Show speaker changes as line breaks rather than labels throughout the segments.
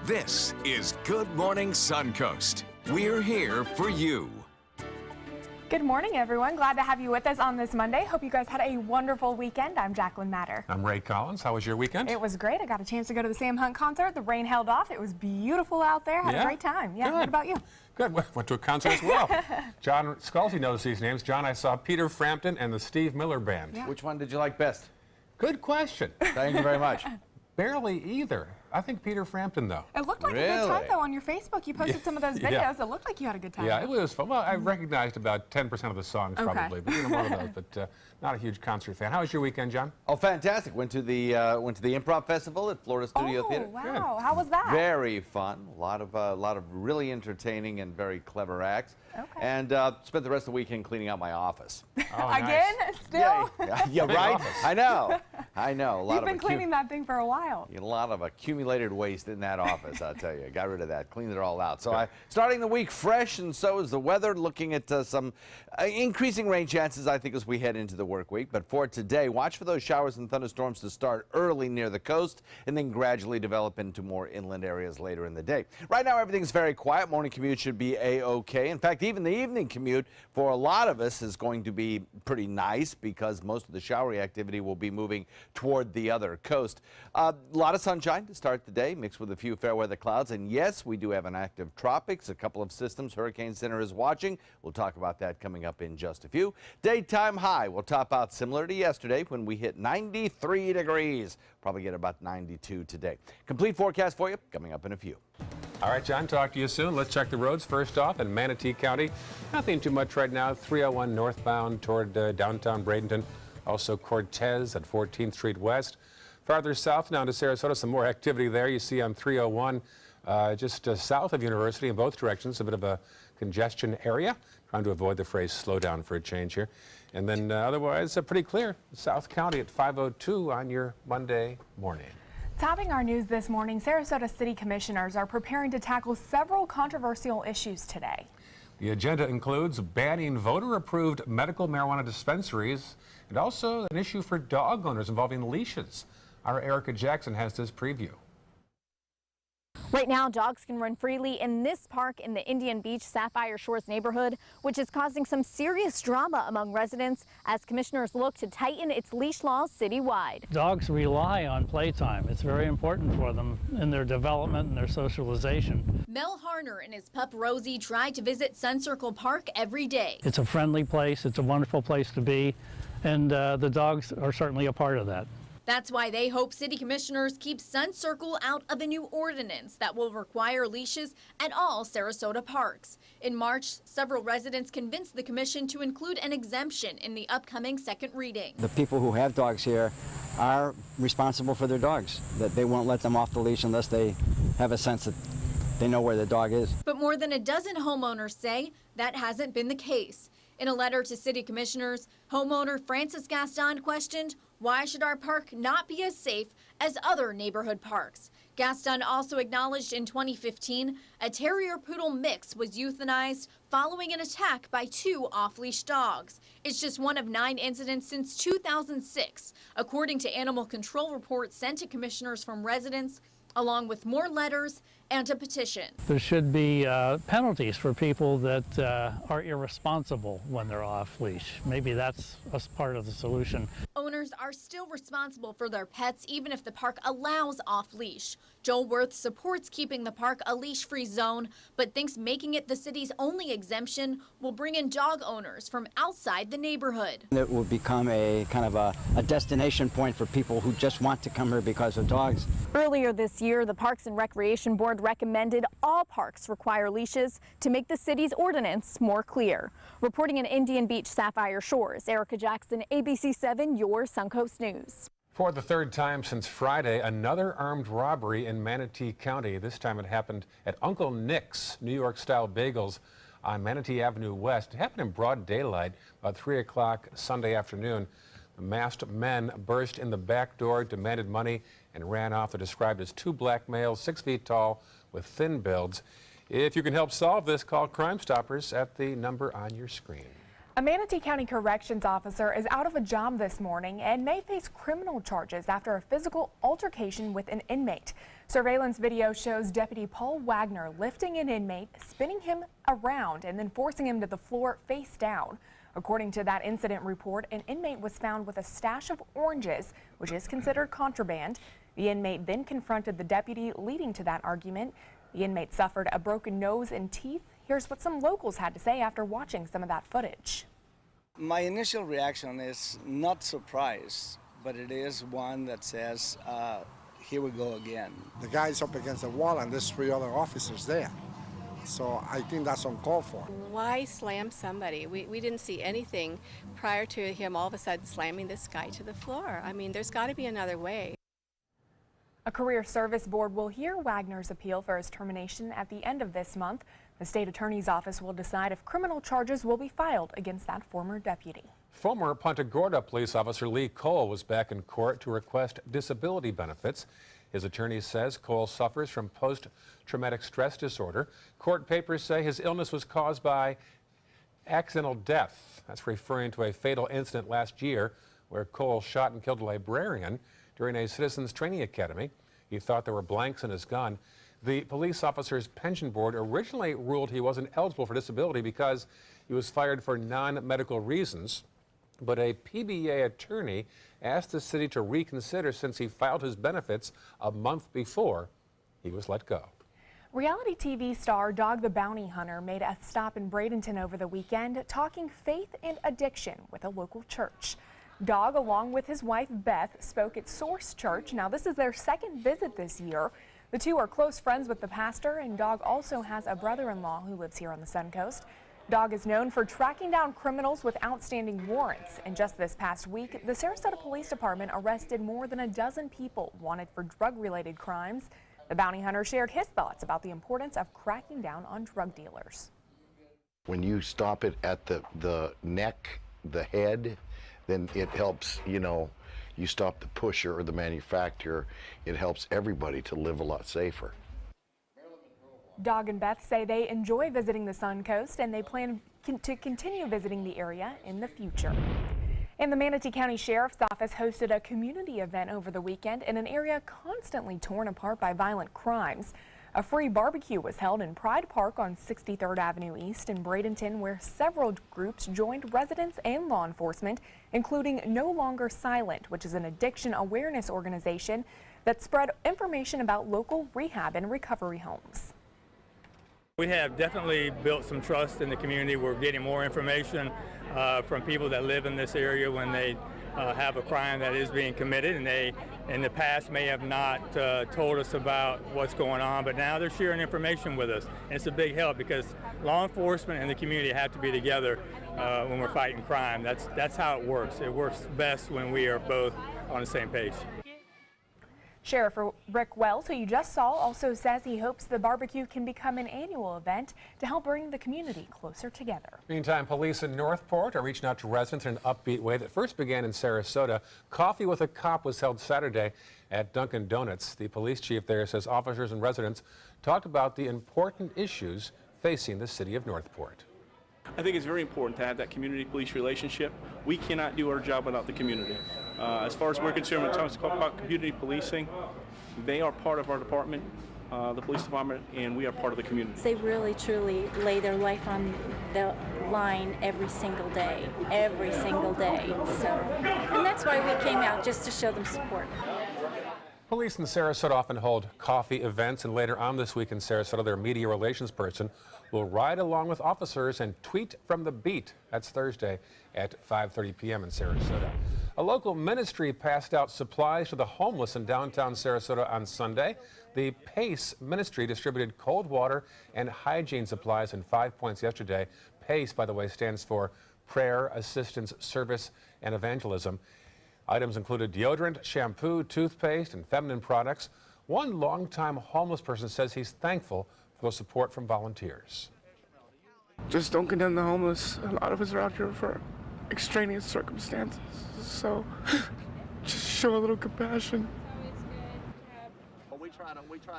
This is Good Morning Suncoast. We're here for you.
Good morning, everyone. Glad to have you with us on this Monday. Hope you guys had a wonderful weekend. I'm Jacqueline Matter.
I'm Ray Collins. How was your weekend?
It was great. I got a chance to go to the Sam Hunt concert. The rain held off. It was beautiful out there. Had a great time. Yeah.
Good.
What about you?
Good. Went to a concert as well. John Scalzi knows these names. John, I saw Peter Frampton and the Steve Miller Band.
Yeah. Which one did you like best?
Good question.
Thank you very much.
Barely either. I think Peter Frampton, though.
It looked like a good time, though, on your Facebook. You posted some of those videos.
Yeah.
It looked like you had a good time.
Yeah, it was fun. Well, I recognized about 10% of the songs, probably, but more of those. But not a huge concert fan. How was your weekend, John?
Oh, fantastic! Went to the Improv Festival at Florida Studio Theater.
Wow!
Good.
How was that?
Very fun. A lot of really entertaining and very clever acts.
Okay.
And spent the rest of the weekend cleaning out my office.
Oh,
Again?
nice.
Still?
Yeah, right. I know. A lot
You've been cleaning that thing for a while.
A lot of accumulated waste in that office, I'll tell you. Got rid of that, cleaned it all out. So starting the week fresh, and so is the weather. Looking at some increasing rain chances, I think, as we head into the work week. But for today, watch for those showers and thunderstorms to start early near the coast and then gradually develop into more inland areas later in the day. Right now, everything's very quiet. Morning commute should be A-OK. In fact, even the evening commute for a lot of us is going to be pretty nice because most of the showery activity will be moving toward the other coast. A lot of sunshine to start the day, mixed with a few fair weather clouds. And yes, we do have an active tropics, a couple of systems. Hurricane Center is watching. We'll talk about that coming up in just a few. Daytime high will top out similar to yesterday when we hit 93 degrees. Probably get about 92 today. Complete forecast for you coming up in a few.
All right, John, talk to you soon. Let's check the roads. First off, in Manatee County, nothing too much right now. 301 northbound toward downtown Bradenton. Also Cortez at 14th Street West. Farther south down to Sarasota, some more activity there. You see on 301 just south of University in both directions, a bit of a congestion area. Trying to avoid the phrase slow down for a change here. And then otherwise pretty clear. South County at 502 on your Monday morning.
Topping our news this morning, Sarasota City Commissioners are preparing to tackle several controversial issues today.
The agenda includes banning voter-approved medical marijuana dispensaries and also an issue for dog owners involving leashes. Our Erica Jackson has this preview.
Right now, dogs can run freely in this park in the Indian Beach Sapphire Shores neighborhood, which is causing some serious drama among residents as commissioners look to tighten its leash laws citywide.
Dogs rely on playtime. It's very important for them in their development and their socialization.
Mel Harner and his pup Rosie try to visit Sun Circle Park every day.
It's a friendly place. It's a wonderful place to be, and the dogs are certainly a part of that.
That's why they hope city commissioners keep Sun Circle out of a new ordinance that will require leashes at all Sarasota parks. In March, several residents convinced the commission to include an exemption in the upcoming second reading.
The people who have dogs here are responsible for their dogs, that they won't let them off the leash unless they have a sense that they know where the dog is.
But more than a dozen homeowners say that hasn't been the case. In a letter to city commissioners, homeowner Francis Gaston questioned, why should our park not be as safe as other neighborhood parks? Gaston also acknowledged in 2015 a terrier-poodle mix was euthanized following an attack by two off-leash dogs. It's just one of 9 incidents since 2006, according to animal control reports sent to commissioners from residents, along with more letters and a petition.
There should be penalties for people that are irresponsible when they're off leash. Maybe that's a part of the solution.
Owners are still responsible for their pets even if the park allows off leash. Joel Worth supports keeping the park a leash-free zone, but thinks making it the city's only exemption will bring in dog owners from outside the neighborhood.
It will become a kind of a destination point for people who just want to come here because of dogs.
Earlier this year, the Parks and Recreation Board recommended all parks require leashes to make the city's ordinance more clear. Reporting in Indian Beach Sapphire Shores, Erica Jackson, ABC 7, your Suncoast News.
For the third time since Friday, another armed robbery in Manatee County. This time it happened at Uncle Nick's New York-style bagels on Manatee Avenue West. It happened in broad daylight about 3 o'clock Sunday afternoon. The masked men burst in the back door, demanded money, and ran off. They're described as 2 black males, 6 feet tall, with thin builds. If you can help solve this, call Crime Stoppers at the number on your screen.
A Manatee County corrections officer is out of a job this morning and may face criminal charges after a physical altercation with an inmate. Surveillance video shows Deputy Paul Wagner lifting an inmate, spinning him around, and then forcing him to the floor face down. According to that incident report, an inmate was found with a stash of oranges, which is considered contraband. The inmate then confronted the deputy, leading to that argument. The inmate suffered a broken nose and teeth. Here's what some locals had to say after watching some of that footage.
My initial reaction is not surprise, but it is one that says, here we go again.
The guy's up against the wall and there's 3 other officers there. So I think that's uncalled for.
Why slam somebody? We didn't see anything prior to him all of a sudden slamming this guy to the floor. I mean, there's got to be another way.
A career service board will hear Wagner's appeal for his termination at the end of this month. The state attorney's office will decide if criminal charges will be filed against that former deputy.
Former Punta Gorda police officer Lee Cole was back in court to request disability benefits. His attorney says Cole suffers from post-traumatic stress disorder. Court papers say his illness was caused by accidental death. That's referring to a fatal incident last year where Cole shot and killed a librarian during a citizens training academy. He thought there were blanks in his gun. The police officer's pension board originally ruled he wasn't eligible for disability because he was fired for non-medical reasons. But a PBA attorney asked the city to reconsider since he filed his benefits a month before he was let go.
Reality TV star Dog the Bounty Hunter made a stop in Bradenton over the weekend, talking faith and addiction with a local church. Dog, along with his wife Beth, spoke at Source Church. Now, this is their second visit this year. The two are close friends with the pastor, and Dog also has a brother-in-law who lives here on the Suncoast. Dog is known for tracking down criminals with outstanding warrants. And just this past week, the Sarasota Police Department arrested more than a dozen people wanted for drug-related crimes. The bounty hunter shared his thoughts about the importance of cracking down on drug dealers.
When you stop it at the neck, the head, then it helps, you stop the pusher or the manufacturer. It helps everybody to live a lot safer.
Dog and Beth say they enjoy visiting the Suncoast and they plan to continue visiting the area in the future. And the Manatee County Sheriff's Office hosted a community event over the weekend in an area constantly torn apart by violent crimes. A free barbecue was held in Pride Park on 63rd Avenue East in Bradenton, where several groups joined residents and law enforcement, including No Longer Silent, which is an addiction awareness organization that spread information about local rehab and recovery homes.
We have definitely built some trust in the community. We're getting more information from people that live in this area when they have a crime that is being committed, and they in the past may have not told us about what's going on, but now they're sharing information with us. And it's a big help because law enforcement and the community have to be together when we're fighting crime. That's how it works. It works best when we are both on the same page.
Sheriff Rick Wells, who you just saw, also says he hopes the barbecue can become an annual event to help bring the community closer together.
Meantime, police in Northport are reaching out to residents in an upbeat way that first began in Sarasota. Coffee with a Cop was held Saturday at Dunkin' Donuts. The police chief there says officers and residents talked about the important issues facing the city of Northport.
I think it's very important to have that community-police relationship. We cannot do our job without the community. As far as we're concerned, when it comes about community policing, they are part of our department, the police department, and we are part of the community.
They really, truly lay their life on the line every single day. So, and that's why we came out, just to show them support.
Police in Sarasota often hold coffee events, and later on this week in Sarasota, their media relations person will ride along with officers and tweet from the beat. That's Thursday at 5:30 p.m. in Sarasota. A local ministry passed out supplies to the homeless in downtown Sarasota on Sunday. The PACE ministry distributed cold water and hygiene supplies in 5 points yesterday. PACE, by the way, stands for Prayer, Assistance, Service, and Evangelism. Items included deodorant, shampoo, toothpaste, and feminine products. One longtime homeless person says he's thankful for the support from volunteers.
Just don't condemn the homeless. A lot of us are out here for extraneous circumstances. So just show a little compassion.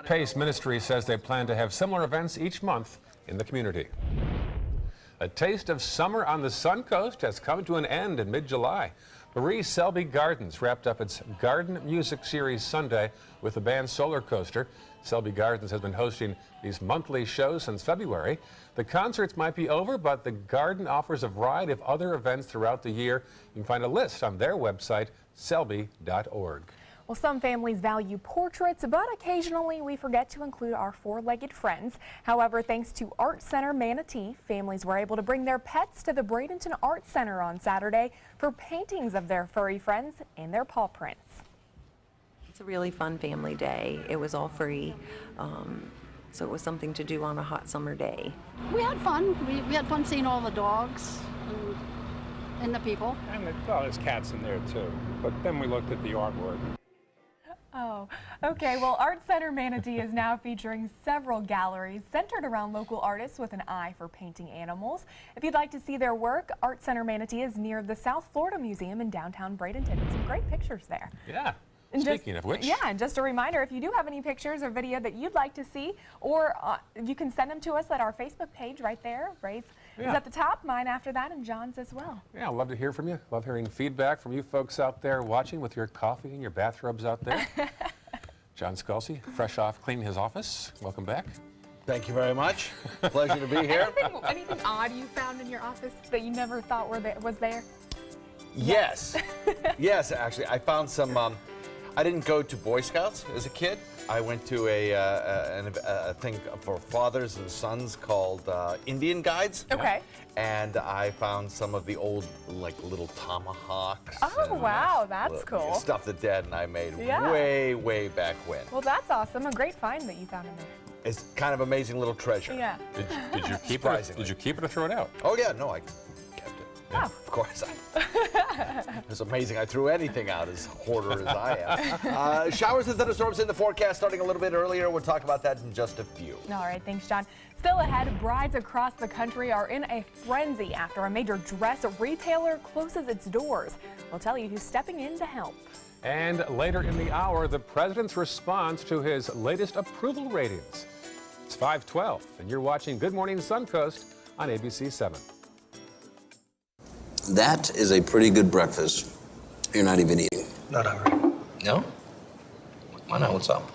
PACE Ministry says they plan to have similar events each month in the community. A taste of summer on the Suncoast has come to an end in mid-July. Marie Selby Gardens wrapped up its Garden Music Series Sunday with the band Solar Coaster. Selby Gardens has been hosting these monthly shows since February. The concerts might be over, but the Garden offers a variety of other events throughout the year. You can find a list on their website, selby.org.
Well, some families value portraits, but occasionally we forget to include our four-legged friends. However, thanks to Art Center Manatee, families were able to bring their pets to the Bradenton Art Center on Saturday for paintings of their furry friends and their paw prints.
It's a really fun family day. It was all free, so it was something to do on a hot summer day.
We had fun. We had fun seeing all the dogs and the people.
And there's cats in there too, but then we looked at the artwork.
Oh, okay. Well, Art Center Manatee is now featuring several galleries centered around local artists with an eye for painting animals. If you'd like to see their work, Art Center Manatee is near the South Florida Museum in downtown Bradenton. And some great pictures there.
Yeah.
And
Speaking of which.
Yeah, and just a reminder, if you do have any pictures or video that you'd like to see, or you can send them to us at our Facebook page right there. Ray's is at the top, mine after that, and John's as well.
Yeah, I'd love to hear from you. Love hearing feedback from you folks out there watching with your coffee and your bathrobes out there. John Scalzi, fresh off cleaning his office. Welcome back.
Thank you very much. Pleasure to be here.
Anything odd you found in your office that you never thought was there?
Yes. Yes, actually. I found some... I didn't go to Boy Scouts as a kid. I went to a thing for fathers and sons called Indian Guides.
Okay.
And I found some of the old, like, little tomahawks.
Oh, wow, that's cool.
Stuff that Dad and I made
Yeah.
way back when.
Well, that's awesome. A great find that you found in there.
It's kind of amazing little treasure.
Yeah.
Did you keep it? Did you keep it or throw it out?
Oh yeah, no, I kept it. Yeah, of course. It's amazing. I threw anything out, as hoarder as I am. Showers and thunderstorms in the forecast starting a little bit earlier. We'll talk about that in just a few.
All right, thanks, John. Still ahead, brides across the country are in a frenzy after a major dress retailer closes its doors. We'll tell you who's stepping in to help.
And later in the hour, the president's response to his latest approval ratings. It's 5:12, and you're watching Good Morning Suncoast on ABC 7.
That is a pretty good breakfast. You're not even eating.
Not hungry.
No? Why not? What's up?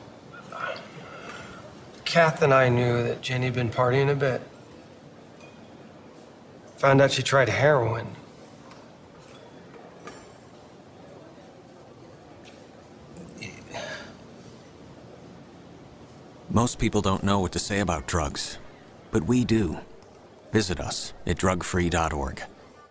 Kath and I knew that Jenny had been partying a bit. Found out she tried heroin.
Most people don't know what to say about drugs, but we do. Visit us at drugfree.org.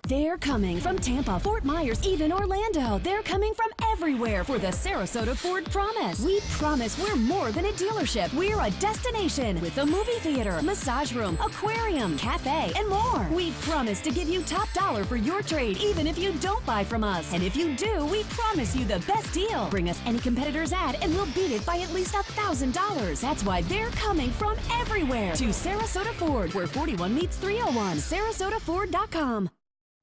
They're coming from Tampa, Fort Myers, even Orlando. They're coming from everywhere for the Sarasota Ford Promise. We promise we're more than a dealership. We're a destination with a movie theater, massage room, aquarium, cafe, and more. We promise to give you top dollar for your trade, even if you don't buy from us. And if you do, we promise you the best deal. Bring us any competitor's ad and we'll beat it by at least $1,000. That's why they're coming from everywhere to Sarasota Ford, where 41 meets 301. SarasotaFord.com.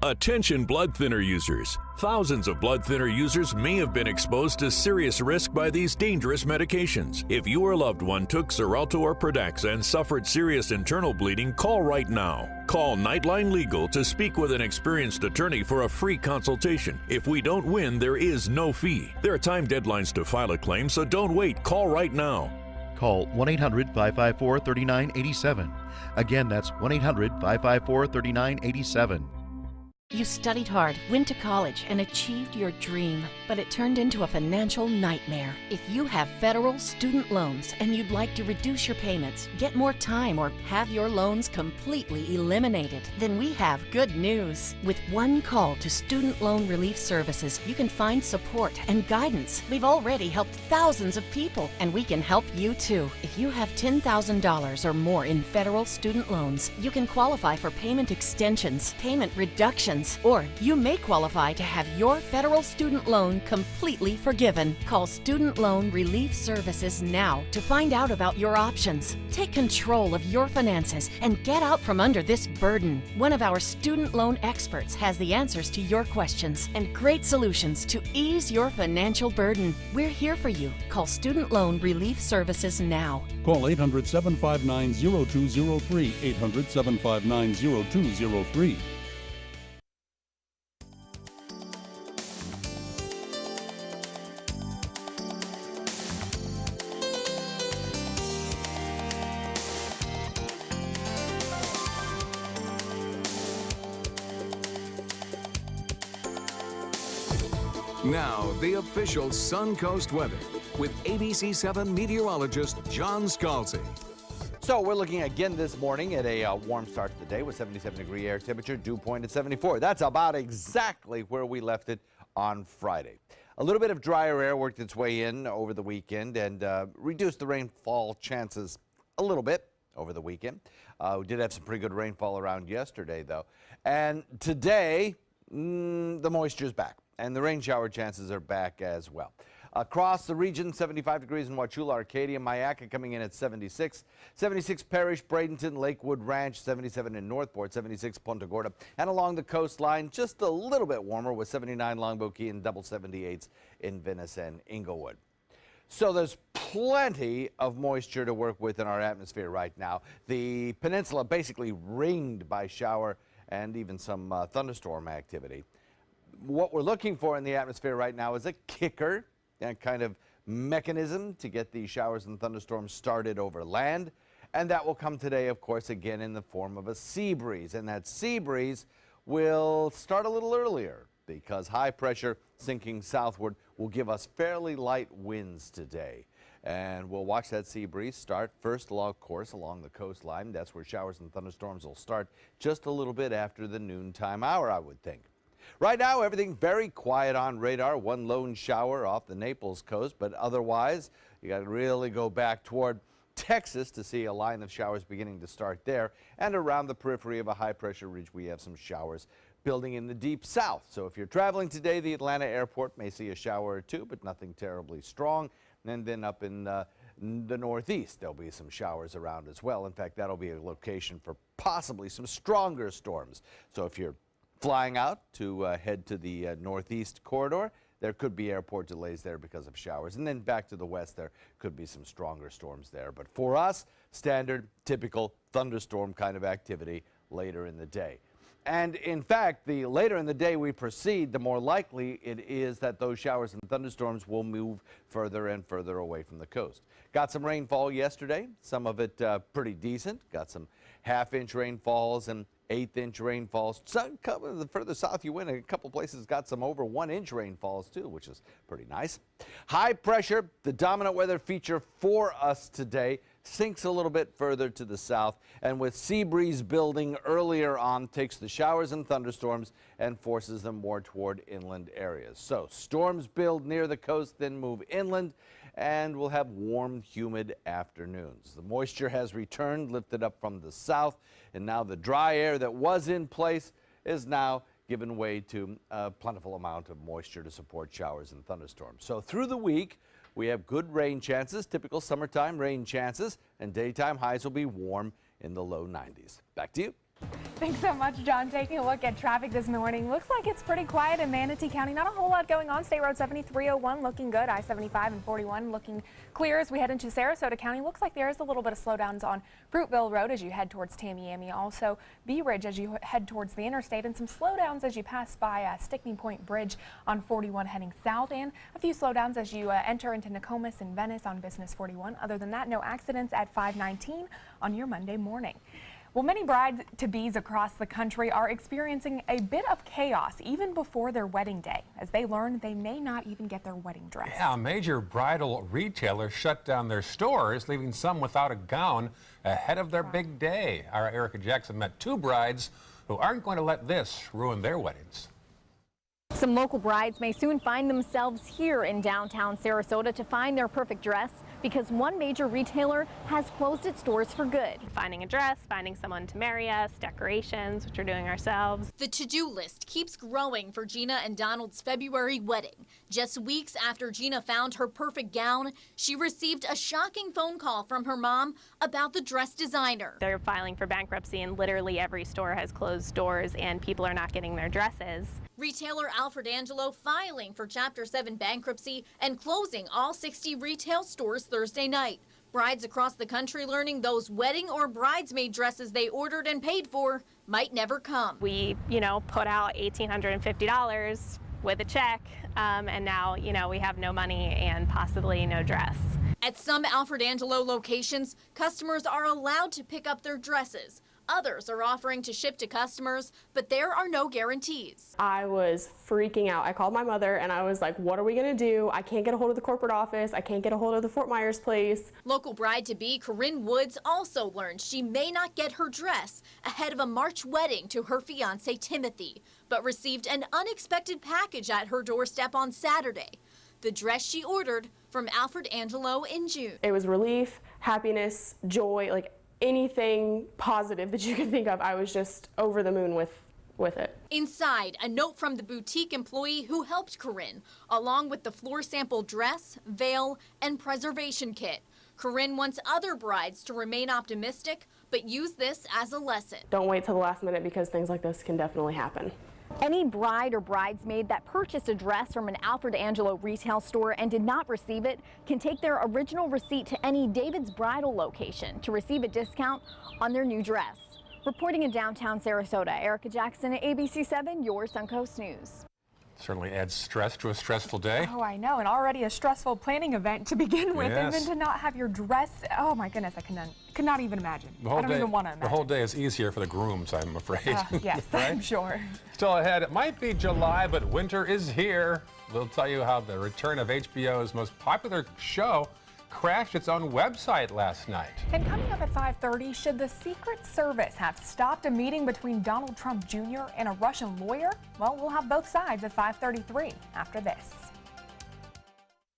Attention blood thinner users. Thousands of blood thinner users may have been exposed to serious risk by these dangerous medications. If your loved one took Xarelto or Pradaxa and suffered serious internal bleeding, call right now. Call Nightline Legal to speak with an experienced attorney for a free consultation. If we don't win, there is no fee. There are time deadlines to file a claim, so don't wait. Call right now.
Call 1-800-554-3987. Again, that's 1-800-554-3987.
You studied hard, went to college, and achieved your dream, but it turned into a financial nightmare. If you have federal student loans and you'd like to reduce your payments, get more time, or have your loans completely eliminated, then we have good news. With one call to Student Loan Relief Services, you can find support and guidance. We've already helped thousands of people, and we can help you too. If you have $10,000 or more in federal student loans, you can qualify for payment extensions, payment reductions, options. Or you may qualify to have your federal student loan completely forgiven. Call Student Loan Relief Services now to find out about your options. Take control of your finances and get out from under this burden. One of our student loan experts has the answers to your questions and great solutions to ease your financial burden. We're here for you. Call Student Loan Relief Services now.
Call 800-759-0203, 800-759-0203.
Now, the official Suncoast weather with ABC7 meteorologist John Scalzi.
So we're looking again this morning at a warm start to the day with 77-degree air temperature, dew point at 74. That's about exactly where we left it on Friday. A little bit of drier air worked its way in over the weekend and reduced the rainfall chances a little bit over the weekend. We did have some pretty good rainfall around yesterday, though. And today, the moisture's back. And the rain shower chances are back as well. Across the region, 75 degrees in Wauchula, Arcadia, Mayaca coming in at 76. 76 Parrish, Bradenton, Lakewood Ranch, 77 in Northport, 76 Punta Gorda. And along the coastline, just a little bit warmer with 79 Longboat Key and double 78s in Venice and Inglewood. So there's plenty of moisture to work with in our atmosphere right now. The peninsula basically ringed by shower and even some thunderstorm activity. What we're looking for in the atmosphere right now is a kicker, that kind of mechanism to get the showers and thunderstorms started over land. And that will come today, of course, again in the form of a sea breeze. And that sea breeze will start a little earlier because high pressure sinking southward will give us fairly light winds today. And we'll watch that sea breeze start first along the coastline. That's where showers and thunderstorms will start just a little bit after the noontime hour, I would think. Right now, everything very quiet on radar. One lone shower off the Naples coast, but otherwise, you got to really go back toward Texas to see a line of showers beginning to start there. And around the periphery of a high-pressure ridge, we have some showers building in the deep south. So if you're traveling today, the Atlanta airport may see a shower or two, but nothing terribly strong. And then up in the northeast, there'll be some showers around as well. In fact, that'll be a location for possibly some stronger storms. So if you're flying out to head to the northeast corridor, there could be airport delays there because of showers. And then back to the west, there could be some stronger storms there. But for us, standard, typical thunderstorm kind of activity later in the day. And in fact, the later in the day we proceed, the more likely it is that those showers and thunderstorms will move further and further away from the coast. Got some rainfall yesterday, some of it pretty decent. Got some half-inch rainfalls and eighth-inch rainfalls. Some, the further south you went, a couple places got some over 1-inch rainfalls too, which is pretty nice. High pressure, the dominant weather feature for us today, sinks a little bit further to the south, and with sea breeze building earlier on, takes the showers and thunderstorms and forces them more toward inland areas. So storms build near the coast, then move inland, and we'll have warm, humid afternoons. The moisture has returned, lifted up from the south, and now the dry air that was in place is now given way to a plentiful amount of moisture to support showers and thunderstorms. So through the week, we have good rain chances, typical summertime rain chances, and daytime highs will be warm in the low 90s. Back to you.
Thanks so much, John. Taking a look at traffic this morning. Looks like it's pretty quiet in Manatee County. Not a whole lot going on. State Road 7301 looking good. I-75 and 41 looking clear as we head into Sarasota County. Looks like there is a little bit of slowdowns on Fruitville Road as you head towards Tamiami. Also, Bee Ridge as you head towards the interstate, and some slowdowns as you pass by Stickney Point Bridge on 41 heading south, and a few slowdowns as you enter into Nokomis and Venice on Business 41. Other than that, no accidents at 519 on your Monday morning. Well, many brides-to-bes across the country are experiencing a bit of chaos even before their wedding day, as they learn they may not even get their wedding dress.
Yeah, major bridal retailers shut down their stores, leaving some without a gown ahead of their big day. Our Erica Jackson met two brides who aren't going to let this ruin their weddings.
Some local brides may soon find themselves here in downtown Sarasota to find their perfect dress.
because one major retailer has closed its doors for good.
Finding a dress, finding someone to marry us, decorations, which we're doing ourselves.
The to-do list keeps growing for Gina and Donald's February wedding. Just weeks after Gina found her perfect gown, she received a shocking phone call from her mom about the dress designer.
They're filing for bankruptcy and literally every store has closed doors and people are not getting their dresses.
Retailer Alfred Angelo filing for Chapter 7 bankruptcy and closing all 60 retail stores Thursday night. Brides across the country learning those wedding or bridesmaid dresses they ordered and paid for might never come.
We, put out $1,850 with a check, and now, we have no money and possibly no dress.
At some Alfred Angelo locations, customers are allowed to pick up their dresses. Others are offering to ship to customers, but there are no guarantees.
I was freaking out. I called my mother and I was like, what are we gonna do? I can't get a hold of the corporate office. I can't get a hold of the Fort Myers place.
Local bride-to-be Corinne Woods also learned she may not get her dress ahead of a March wedding to her fiancé Timothy, but received an unexpected package at her doorstep on Saturday. The dress she ordered from Alfred Angelo in June.
It was relief, happiness, joy, like anything positive that you could think of. I was just over the moon with it.
Inside, a note from the boutique employee who helped Corinne, along with the floor sample dress, veil, and preservation kit. Corinne wants other brides to remain optimistic, but use this as a lesson.
Don't wait till the last minute because things like this can definitely happen.
Any bride or bridesmaid that purchased a dress from an Alfred Angelo retail store and did not receive it can take their original receipt to any David's Bridal location to receive a discount on their new dress. Reporting in downtown Sarasota, Erica Jackson at ABC 7, your Suncoast News.
Certainly adds stress to a stressful day.
Oh, I know, and already a stressful planning event to begin with,
Yes.
and then to not have your dress. Oh my goodness, I could not even imagine. I don't even want to imagine.
The whole day is easier for the grooms, I'm afraid.
Yes,
Right?
I'm sure.
Still ahead, it might be July, but winter is here. We'll tell you how the return of HBO's most popular show crashed its own website last night.
And coming up at 5:30, should the Secret Service have stopped a meeting between Donald Trump Jr. and a Russian lawyer? Well, we'll have both sides at 5:33 after this.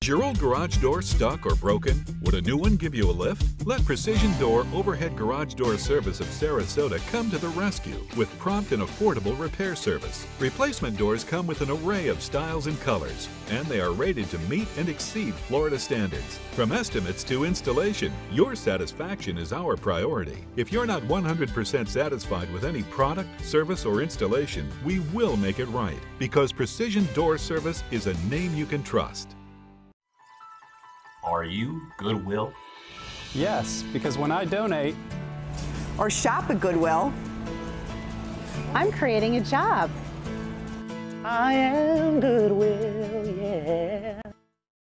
Is your old garage door stuck or broken? Would a new one give you a lift? Let Precision Door Overhead Garage Door Service of Sarasota come to the rescue with prompt and affordable repair service. Replacement doors come with an array of styles and colors, and they are rated to meet and exceed Florida standards. From estimates to installation, your satisfaction is our priority. If you're not 100% satisfied with any product, service, or installation, we will make it right, because Precision Door Service is a name you can trust.
Are you Goodwill?
Yes, because when I donate
or shop at Goodwill,
I'm creating a job.
I am Goodwill, yeah.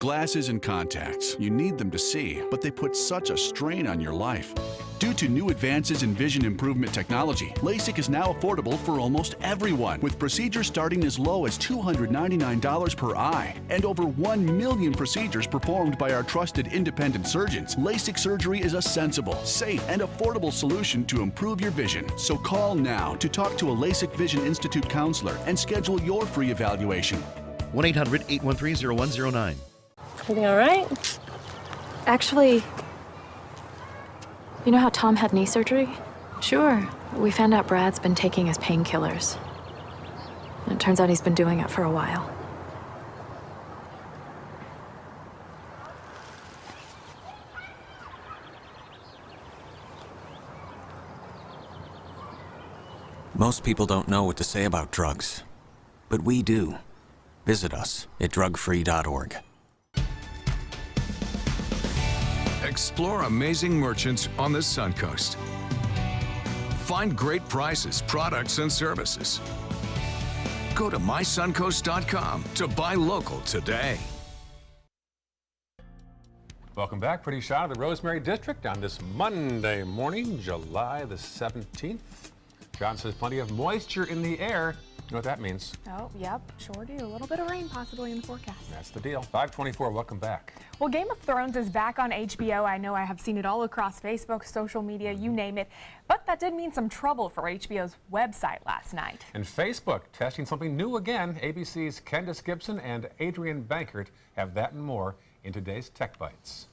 Glasses and contacts. You need them to see, but they put such a strain on your life. Due to new advances in vision improvement technology, LASIK is now affordable for almost everyone, with procedures starting as low as $299 per eye and over 1 million procedures performed by our trusted independent surgeons. LASIK surgery is a sensible, safe, and affordable solution to improve your vision. So call now to talk to a LASIK Vision Institute counselor and schedule your free evaluation.
1-800-813-0109.
Everything all right?
Actually, you know how Tom had knee surgery?
Sure.
We found out Brad's been taking his painkillers. And it turns out he's been doing it for a while.
Most people don't know what to say about drugs, but we do. Visit us at drugfree.org.
Explore amazing merchants on the Suncoast. Find great prices, products, and services. Go to mysuncoast.com to buy local today.
Welcome back. Pretty shot of the Rosemary District on this Monday morning, July the 17th. John says plenty of moisture in the air. You know what that means?
Oh, yep, sure do. A little bit of rain possibly in the forecast.
That's the deal. 524, welcome back.
Well, Game of Thrones is back on HBO. I know I have seen it all across Facebook, social media, you name it. But that did mean some trouble for HBO's website last night.
And Facebook testing something new again. ABC's Candace Gibson and Adrian Bankert have that and more in today's Tech Bites.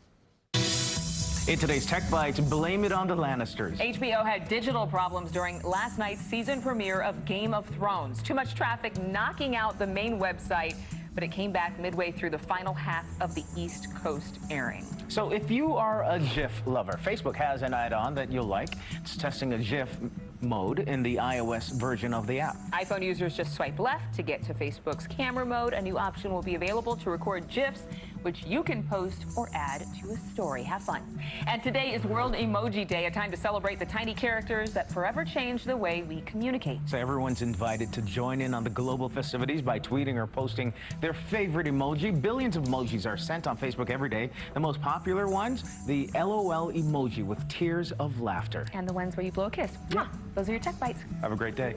In today's Tech Bites, blame it on the Lannisters.
HBO had digital problems during last night's season premiere of Game of Thrones. Too much traffic knocking out the main website, but it came back midway through the final half of the East Coast airing.
So if you are a GIF lover, Facebook has an add-on that you'll like. It's testing a GIF mode in the iOS version of the app.
iPhone users just swipe left to get to Facebook's camera mode. A new option will be available to record GIFs, which you can post or add to a story. Have fun. And today is World Emoji Day, a time to celebrate the tiny characters that forever change the way we communicate.
So everyone's invited to join in on the global festivities by tweeting or posting their favorite emoji. Billions of emojis are sent on Facebook every day. The most popular ones, the LOL emoji with tears of laughter.
And the ones where you blow a kiss. Yeah. Those are your Tech Bites.
Have a great day.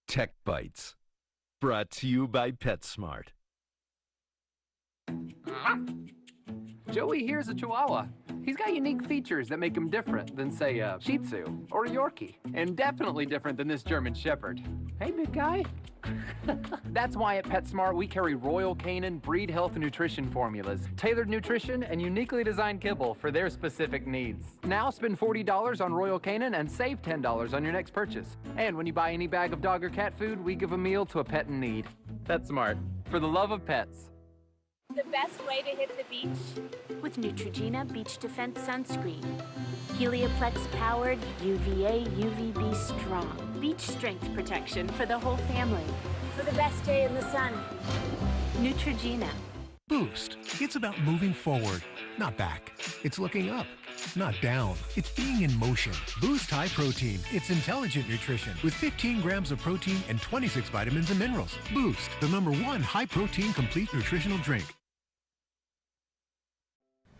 Tech Bites, brought to you by PetSmart.
Joey here's a Chihuahua. He's got unique features that make him different than, say, a Shih Tzu or a Yorkie, and definitely different than this German Shepherd. Hey, big guy. That's why at PetSmart we carry Royal Canin breed health and nutrition formulas, tailored nutrition, and uniquely designed kibble for their specific needs. Now spend $40 on Royal Canin and save $10 on your next purchase. And when you buy any bag of dog or cat food, we give a meal to a pet in need. PetSmart, for the love of pets.
The best way to hit the beach? With Neutrogena Beach Defense Sunscreen. Helioplex-powered UVA UVB strong. Beach strength protection for the whole family. For the best day in the sun. Neutrogena.
Boost. It's about moving forward, not back. It's looking up, not down. It's being in motion. Boost High Protein. It's intelligent nutrition with 15 grams of protein and 26 vitamins and minerals. Boost, the #1 high-protein complete nutritional drink.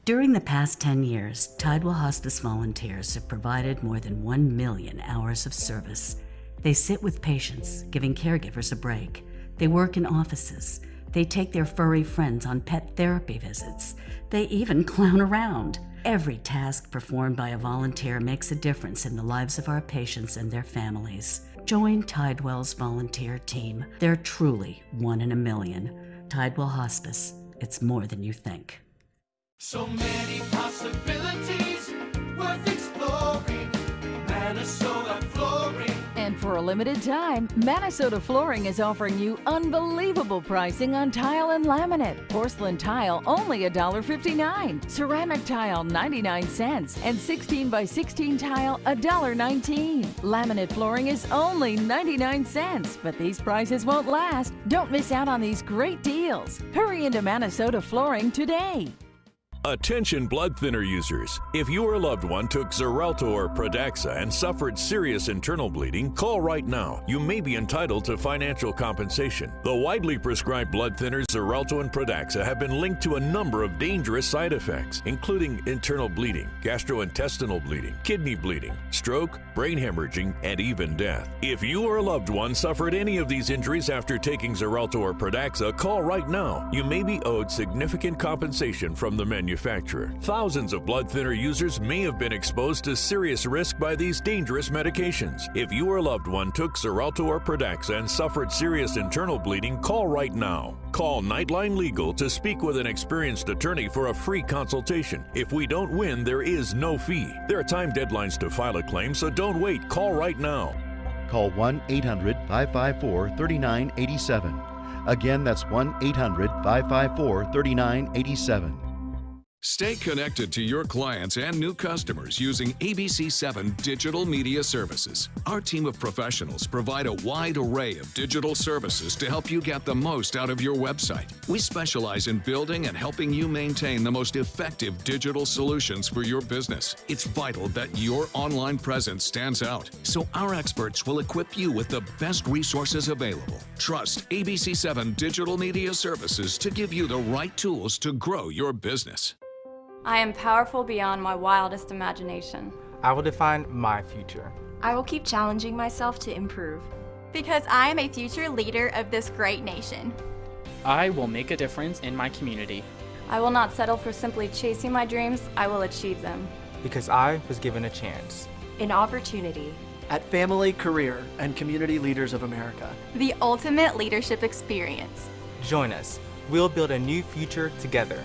During the past 10 years, Tidewell Hospice volunteers have provided more than 1 million hours of service. They sit with patients, giving caregivers a break. They work in offices. They take their furry friends on pet therapy visits. They even clown around. Every task performed by a volunteer makes a difference in the lives of our patients and their families. Join Tidewell's volunteer team. They're truly 1 in a million. Tidewell Hospice. It's more than you think.
So many possibilities worth exploring. Minnesota Flooring.
And for a limited time, Minnesota Flooring is offering you unbelievable pricing on tile and laminate. Porcelain tile only $1.59. Ceramic tile 99 cents. And 16 by 16 tile $1.19. Laminate flooring is only 99 cents. But these prices won't last. Don't miss out on these great deals. Hurry into Minnesota Flooring today.
Attention blood thinner users. If your loved one took Xarelto or Pradaxa and suffered serious internal bleeding, call right now. You may be entitled to financial compensation. The widely prescribed blood thinners Xarelto and Pradaxa have been linked to a number of dangerous side effects, including internal bleeding, gastrointestinal bleeding, kidney bleeding, stroke, brain hemorrhaging, and even death. If you or a loved one suffered any of these injuries after taking Xarelto or Pradaxa, call right now. You may be owed significant compensation from the manufacturer. Thousands of blood thinner users may have been exposed to serious risk by these dangerous medications. If you or a loved one took Xarelto or Pradaxa and suffered serious internal bleeding, call right now. Call Nightline Legal to speak with an experienced attorney for a free consultation. If we don't win, there is no fee. There are time deadlines to file a claim, so don't wait. Call right now.
Call 1-800-554-3987. Again, that's 1-800-554-3987.
Stay connected to your clients and new customers using ABC7 Digital Media Services. Our team of professionals provide a wide array of digital services to help you get the most out of your website. We specialize in building and helping you maintain the most effective digital solutions for your business. It's vital that your online presence stands out, so our experts will equip you with the best resources available. Trust ABC7 Digital Media Services to give you the right tools to grow your business.
I am powerful beyond my wildest imagination.
I will define my future.
I will keep challenging myself to improve.
Because I am a future leader of this great nation.
I will make a difference in my community.
I will not settle for simply chasing my dreams, I will achieve them.
Because I was given a chance.
An opportunity.
At Family, Career, and Community Leaders of America.
The ultimate leadership experience.
Join us. We'll build a new future together.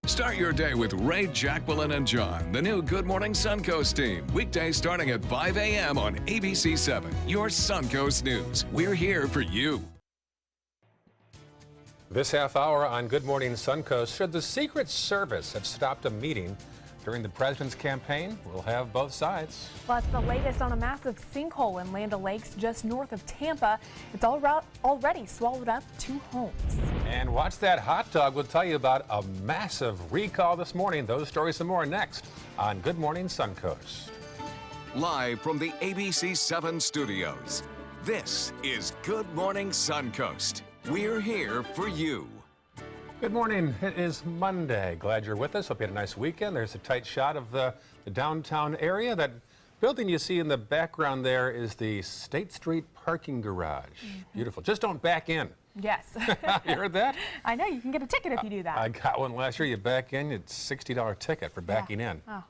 Start your day with Ray, Jacqueline, and John, the new Good Morning Suncoast team. Weekdays starting at 5 a.m. on ABC 7, your Suncoast News. We're here for you.
This half hour on Good Morning Suncoast, should the Secret Service have stopped a meeting during the president's campaign? We'll have both sides.
Plus, the latest on a massive sinkhole in Land O'Lakes just north of Tampa. It's already swallowed up 2 homes.
And watch that hot dog. We'll tell you about a massive recall this morning. Those stories and more next on Good Morning Suncoast.
Live from the ABC 7 studios, this is Good Morning Suncoast. We're here for you.
Good morning. It is Monday. Glad you're with us. Hope you had a nice weekend. There's a tight shot of the downtown area. That building you see in the background there is the State Street parking garage. Beautiful. Just don't back in.
Yes.
You heard that?
I know. You can get a ticket if you do that.
I got one last year. You back in, it's a $60 ticket for backing in.
Oh.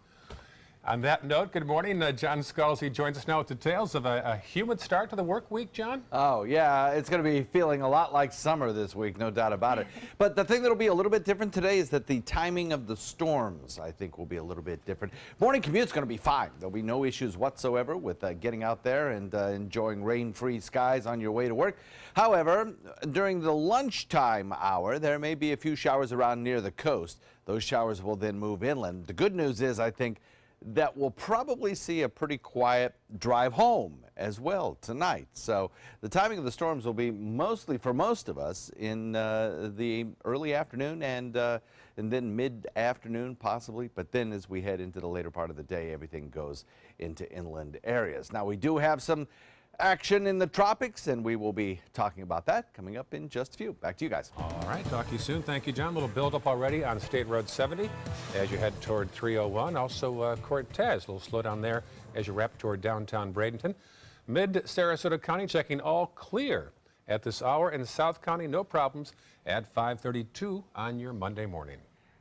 On that note, good morning. John Scalzi joins us now with details of a humid start to the work week, John.
Oh, yeah, it's going to be feeling a lot like summer this week, no doubt about it. But the thing that will be a little bit different today is that the timing of the storms, I think, will be a little bit different. Morning commute's going to be fine. There'll be no issues whatsoever with getting out there and enjoying rain-free skies on your way to work. However, during the lunchtime hour, there may be a few showers around near the coast. Those showers will then move inland. The good news is, I think, that we'll probably see a pretty quiet drive home as well tonight. So the timing of the storms will be mostly, for most of us, in the early afternoon and then mid-afternoon possibly. But then as we head into the later part of the day, everything goes into inland areas. Now, we do have some action in the tropics, and we will be talking about that coming up in just a few. Back to you guys.
All right, talk to you soon. Thank you, John. A little build-up already on State Road 70 as you head toward 301. Also, Cortez, a little slowdown there as you wrap toward downtown Bradenton. Mid-Sarasota County checking all clear at this hour. In South County, no problems at 5:32 on your Monday morning.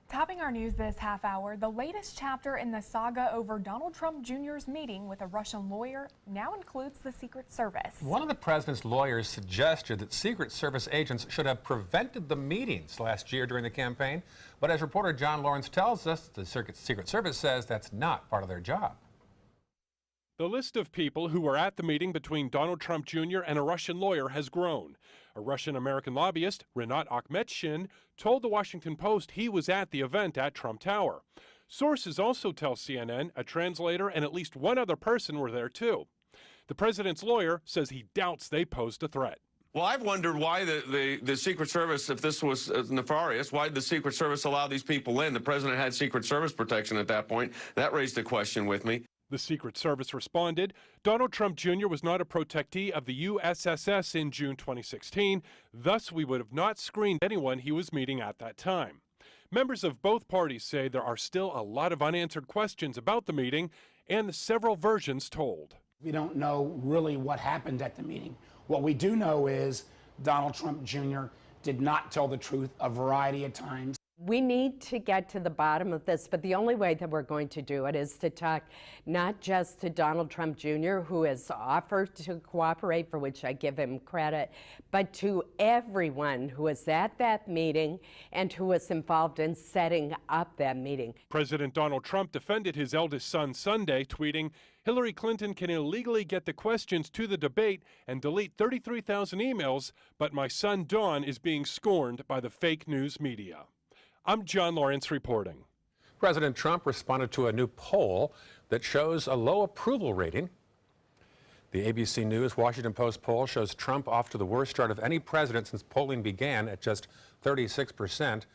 Topping our news this half hour, the latest chapter in the saga over Donald Trump Jr.'s meeting with a Russian lawyer now includes the Secret Service. One
of the president's lawyers suggested that Secret Service agents should have prevented the meetings last year during the campaign. But as reporter John Lawrence tells us, the Secret Service says that's not part of their job.
The list of people who were at the meeting between Donald Trump Jr. and a Russian lawyer has grown. A Russian-American lobbyist, Rinat Akhmetshin, told the Washington Post he was at the event at Trump Tower. Sources also tell CNN a translator and at least one other person were there too. The president's lawyer says he doubts they posed a threat.
Well, I've wondered why the Secret Service, if this was nefarious, why did the Secret Service allow these people in? The president had Secret Service protection at that point. That raised a question with me.
The Secret Service responded, Donald Trump Jr. was not a protectee of the USSS in June 2016, thus we would have not screened anyone he was meeting at that time. Members of both parties say there are still a lot of unanswered questions about the meeting and the several versions told.
We don't know really what happened at the meeting. What we do know is Donald Trump Jr. did not tell the truth a variety of times.
We need to get to the bottom of this, but the only way that we're going to do it is to talk not just to Donald Trump Jr., who has offered to cooperate, for which I give him credit, but to everyone who was at that meeting and who was involved in setting up that meeting.
President Donald Trump defended his eldest son Sunday, tweeting, Hillary Clinton can illegally get the questions to the debate and delete 33,000 emails, but my son Don is being scorned by the fake news media. I'm John Lawrence reporting.
President Trump responded to a new poll that shows a low approval rating. The ABC News Washington Post poll shows Trump off to the worst start of any president since polling began at just 36%.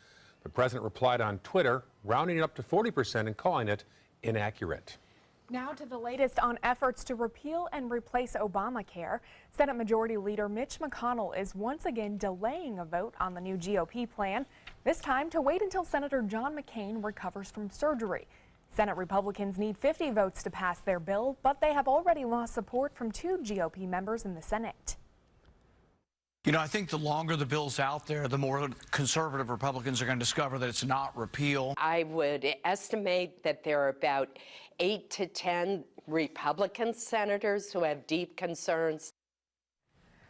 The president replied on Twitter, rounding it up to 40% and calling it inaccurate.
Now to the latest on efforts to repeal and replace Obamacare. Senate Majority Leader Mitch McConnell is once again delaying a vote on the new GOP plan, this time to wait until Senator John McCain recovers from surgery. Senate Republicans need 50 votes to pass their bill, but they have already lost support from 2 GOP members in the Senate.
You know, I think the longer the bill's out there, the more conservative Republicans are going to discover that it's not repeal.
I would estimate that there are about 8 to 10 Republican senators who have deep concerns.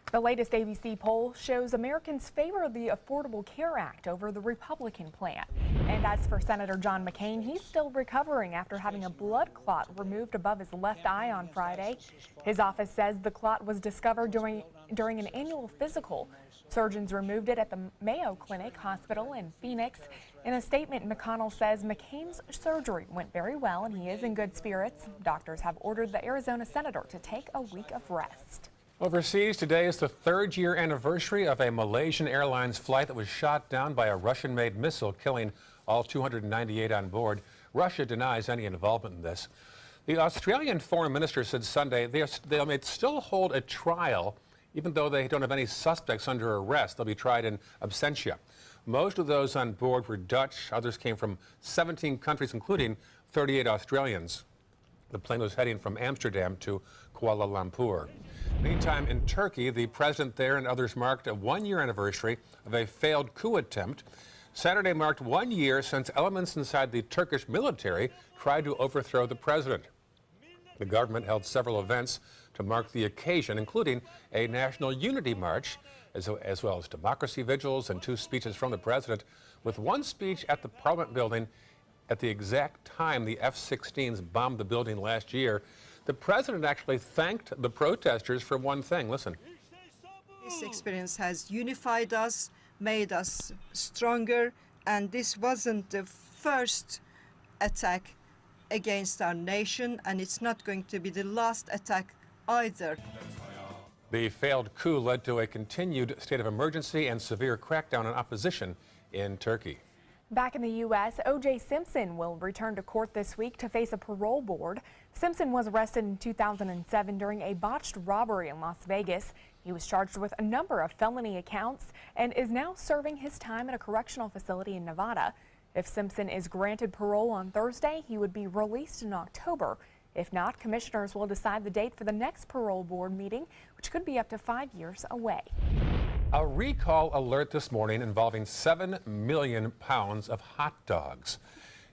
The latest ABC poll shows Americans favor the Affordable Care Act over the Republican plan. And as for Senator John McCain, he's still recovering after having a blood clot removed above his left eye on Friday. His office says the clot was discovered during an annual physical. Surgeons removed it at the Mayo Clinic Hospital in Phoenix. In a statement, McConnell says McCain's surgery went very well and he is in good spirits. Doctors have ordered the Arizona senator to take a week of rest.
Overseas, today is the third-year anniversary of a Malaysian Airlines flight that was shot down by a Russian-made missile, killing all 298 on board. Russia denies any involvement in this. The Australian foreign minister said Sunday they may still hold a trial, even though they don't have any suspects under arrest. They'll be tried in absentia. Most of those on board were Dutch. Others came from 17 countries, including 38 Australians. The plane was heading from Amsterdam to Kuala Lumpur. Meantime, in Turkey, the president there and others marked a one-year anniversary of a failed coup attempt. Saturday marked 1 year since elements inside the Turkish military tried to overthrow the president. The government held several events to mark the occasion, including a national unity march, as well as democracy vigils and 2 speeches from the president, with one speech at the Parliament building at the exact time the F-16s bombed the building last year. The president actually thanked the protesters for one thing. Listen.
This experience has unified us, made us stronger, and this wasn't the first attack against our nation, and it's not going to be the last attack either.
The failed coup led to a continued state of emergency and severe crackdown on opposition in Turkey.
Back in the U.S., O.J. Simpson will return to court this week to face a parole board. Simpson was arrested in 2007 during a botched robbery in Las Vegas. He was charged with a number of felony accounts and is now serving his time at a correctional facility in Nevada. If Simpson is granted parole on Thursday, he would be released in October. If not, commissioners will decide the date for the next parole board meeting, which could be up to 5 years away.
A recall alert this morning involving 7 million pounds of hot dogs.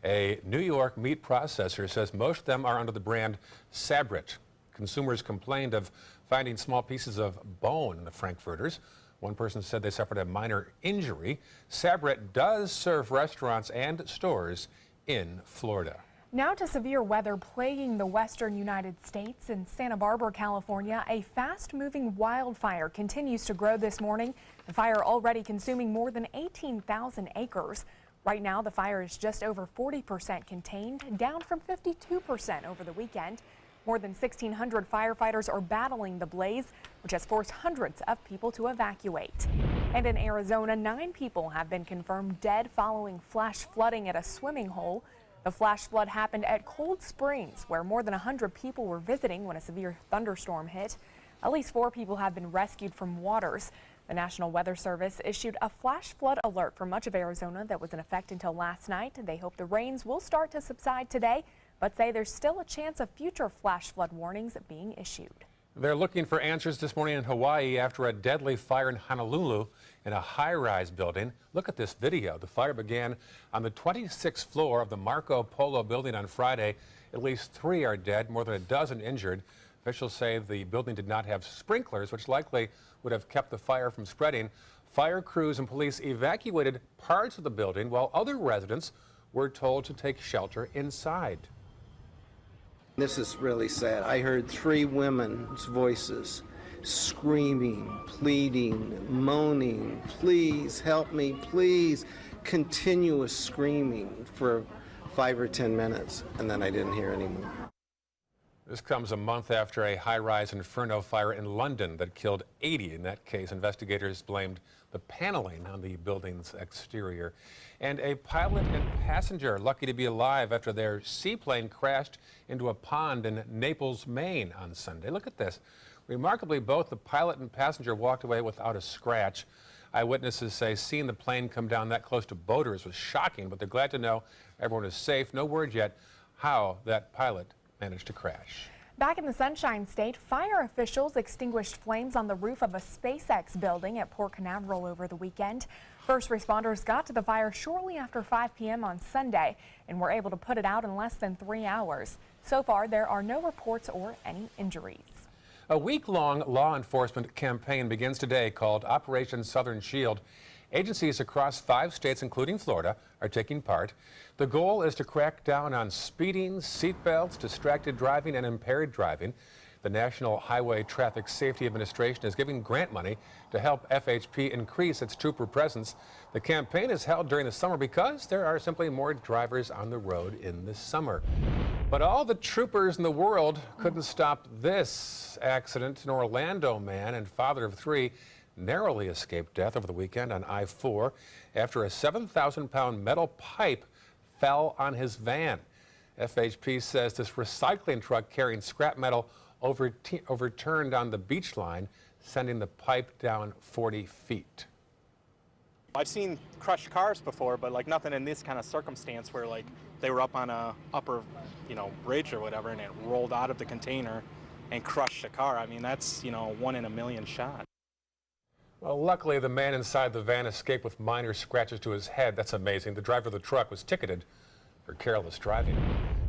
A New York meat processor says most of them are under the brand Sabret. Consumers complained of finding small pieces of bone in the Frankfurters. One person said they suffered a minor injury. Sabret does serve restaurants and stores in Florida.
Now to severe weather plaguing the western United States. In Santa Barbara, California, a fast-moving wildfire continues to grow this morning. The fire already consuming more than 18,000 acres. Right now, the fire is just over 40% contained, down from 52% over the weekend. More than 1,600 firefighters are battling the blaze, which has forced hundreds of people to evacuate. And in Arizona, 9 people have been confirmed dead following flash flooding at a swimming hole. The flash flood happened at Cold Springs, where more than 100 people were visiting when a severe thunderstorm hit. At least 4 people have been rescued from waters. The National Weather Service issued a flash flood alert for much of Arizona that was in effect until last night. They hope the rains will start to subside today, but say there's still a chance of future flash flood warnings being issued.
They're looking for answers this morning in Hawaii after a deadly fire in Honolulu in a high-rise building. Look at this video. The fire began on the 26th floor of the Marco Polo building on Friday. At least 3 are dead, more than a dozen injured. Officials say the building did not have sprinklers, which likely would have kept the fire from spreading. Fire crews and police evacuated parts of the building while other residents were told to take shelter inside.
This is really sad. I heard 3 women's voices screaming, pleading, moaning, please help me, please. Continuous screaming for 5 or 10 minutes, and then I didn't hear anymore.
This comes a month after a high-rise inferno fire in London that killed 80. In that case, investigators blamed the paneling on the building's exterior. And a pilot and passenger lucky to be alive after their seaplane crashed into a pond in Naples, Maine on Sunday. Look at this. Remarkably, both the pilot and passenger walked away without a scratch. Eyewitnesses say seeing the plane come down that close to boaters was shocking, but they're glad to know everyone is safe. No word yet how that pilot managed to crash.
Back in the Sunshine State, fire officials extinguished flames on the roof of a SpaceX building at Port Canaveral over the weekend. First responders got to the fire shortly after 5 p.m. on Sunday and were able to put it out in less than 3 hours. So far, there are no reports or any injuries.
A week-long law enforcement campaign begins today called Operation Southern Shield. Agencies across 5 states, including Florida, are taking part. The goal is to crack down on speeding, seatbelts, distracted driving, and impaired driving. The National Highway Traffic Safety Administration is giving grant money to help FHP increase its trooper presence. The campaign is held during the summer because there are simply more drivers on the road in the summer. But all the troopers in the world couldn't stop this accident. An Orlando man and father of 3 narrowly escaped death over the weekend on I-4 after a 7,000-pound metal pipe fell on his van. FHP says this recycling truck carrying scrap metal overturned on the beach line, sending the pipe down 40 feet.
I've seen crushed cars before, but like nothing in this kind of circumstance where like they were up on a upper, bridge or whatever, and it rolled out of the container and crushed the car. I mean, that's, 1 in a million shot.
Well, luckily the man inside the van escaped with minor scratches to his head. That's amazing. The driver of the truck was ticketed for careless driving.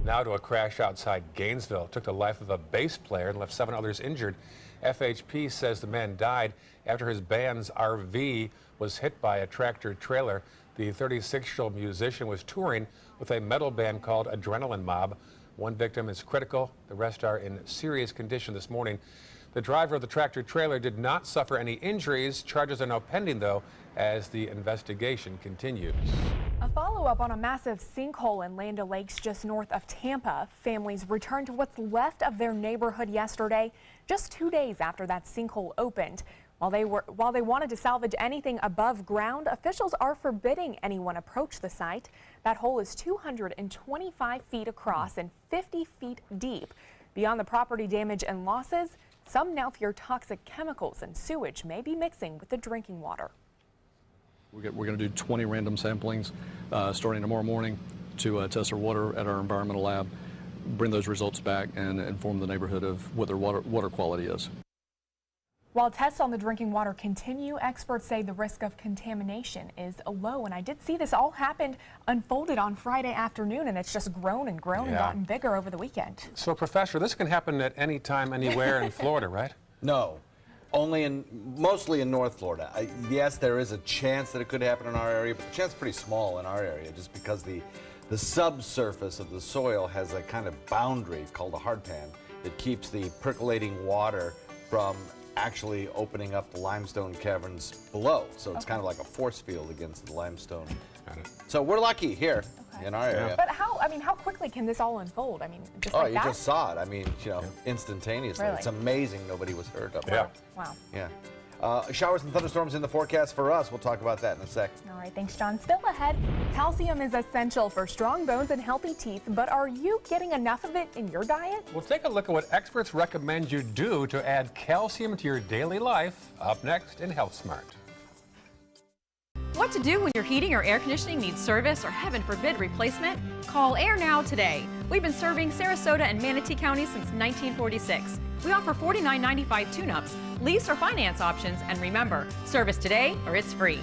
Now to a crash outside Gainesville. It took the life of a bass player and left 7 others injured. FHP says the man died after his band's RV was hit by a tractor trailer. The 36-year-old musician was touring with a metal band called Adrenaline Mob. 1 victim is critical. The rest are in serious condition this morning. The driver of the tractor trailer did not suffer any injuries. Charges are now pending, though, as the investigation continues.
A follow-up on a massive sinkhole in Land O'Lakes just north of Tampa. Families returned to what's left of their neighborhood yesterday, just 2 days after that sinkhole opened. While they wanted to salvage anything above ground, officials are forbidding anyone approach the site. That hole is 225 feet across and 50 feet deep. Beyond the property damage and losses, some now fear toxic chemicals and sewage may be mixing with the drinking water.
We're going to do 20 random samplings starting tomorrow morning to test our water at our environmental lab, bring those results back, and inform the neighborhood of what their water quality is.
While tests on the drinking water continue, experts say the risk of contamination is low. And I did see this all unfolded on Friday afternoon, and it's just grown and grown and gotten bigger over the weekend.
So, Professor, this can happen at any time, anywhere in Florida, right?
No. Mostly in North Florida. Yes, there is a chance that it could happen in our area, but the chance is pretty small in our area just because the subsurface of the soil has a kind of boundary called a hardpan that keeps the percolating water from actually opening up the limestone caverns below. So it's kind of like a force field against the limestone. So we're lucky here in our area.
But how quickly can this all unfold? I mean, just
like
that?
You just saw it. I mean, instantaneously.
Really?
It's amazing nobody was hurt up
there.
Wow.
Wow.
Yeah. Showers and thunderstorms in the forecast for us. We'll talk about that in a sec.
All right, thanks, John. Still ahead, calcium is essential for strong bones and healthy teeth, but are you getting enough of it in your diet?
We'll take a look at what experts recommend you do to add calcium to your daily life. Up next in Health Smart.
What to do when your heating or air conditioning needs service or, heaven forbid, replacement? Call Air Now today. We've been serving Sarasota and Manatee County since 1946. We offer $49.95 tune-ups, lease or finance options, and remember, service today or it's free.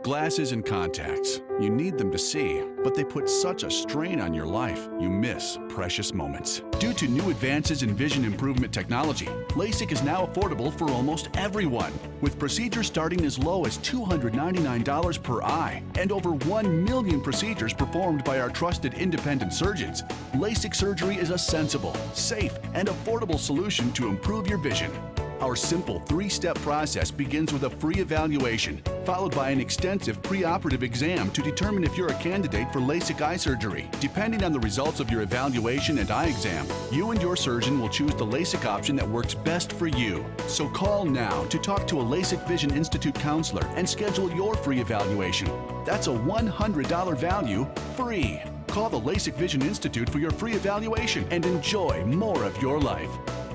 Glasses and contacts. You need them to see, but they put such a strain on your life, you miss precious moments. Due to new advances in vision improvement technology, LASIK is now affordable for almost everyone, with procedures starting as low as $299 per eye and over 1 million procedures performed by our trusted independent surgeons. LASIK surgery is a sensible, safe, and affordable solution to improve your vision. Our simple 3-step process begins with a free evaluation, followed by an extensive preoperative exam to determine if you're a candidate for LASIK eye surgery. Depending on the results of your evaluation and eye exam, you and your surgeon will choose the LASIK option that works best for you. So call now to talk to a LASIK Vision Institute counselor and schedule your free evaluation. That's a $100 value, free. Call the LASIK Vision Institute for your free evaluation and enjoy more of your life.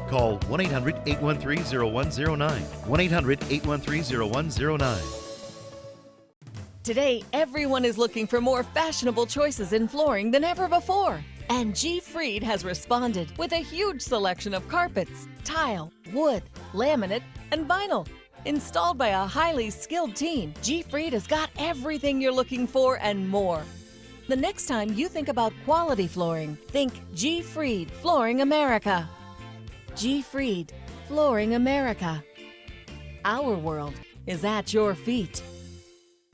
Call 1-800-813-0109. 1-800-813-0109.
Today, everyone is looking for more fashionable choices in flooring than ever before. And G. Fried has responded with a huge selection of carpets, tile, wood, laminate, and vinyl. Installed by a highly skilled team, G. Fried has got everything you're looking for and more. The next time you think about quality flooring, think G. Fried Flooring America. G. Fried, Flooring America. Our world is at your feet.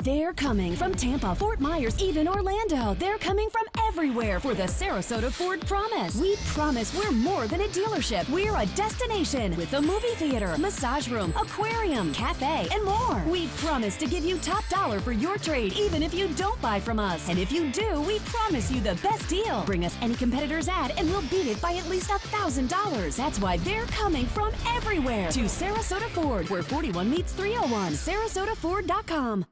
They're coming from Tampa, Fort Myers, even Orlando. They're coming from everywhere for the Sarasota Ford Promise. We promise we're more than a dealership. We're a destination with a movie theater, massage room, aquarium, cafe, and more. We promise to give you top dollar for your trade, even if you don't buy from us. And if you do, we promise you the best deal. Bring us any competitor's ad and we'll beat it by at least $1,000. That's why they're coming from everywhere to Sarasota Ford, where 41 meets 301. SarasotaFord.com.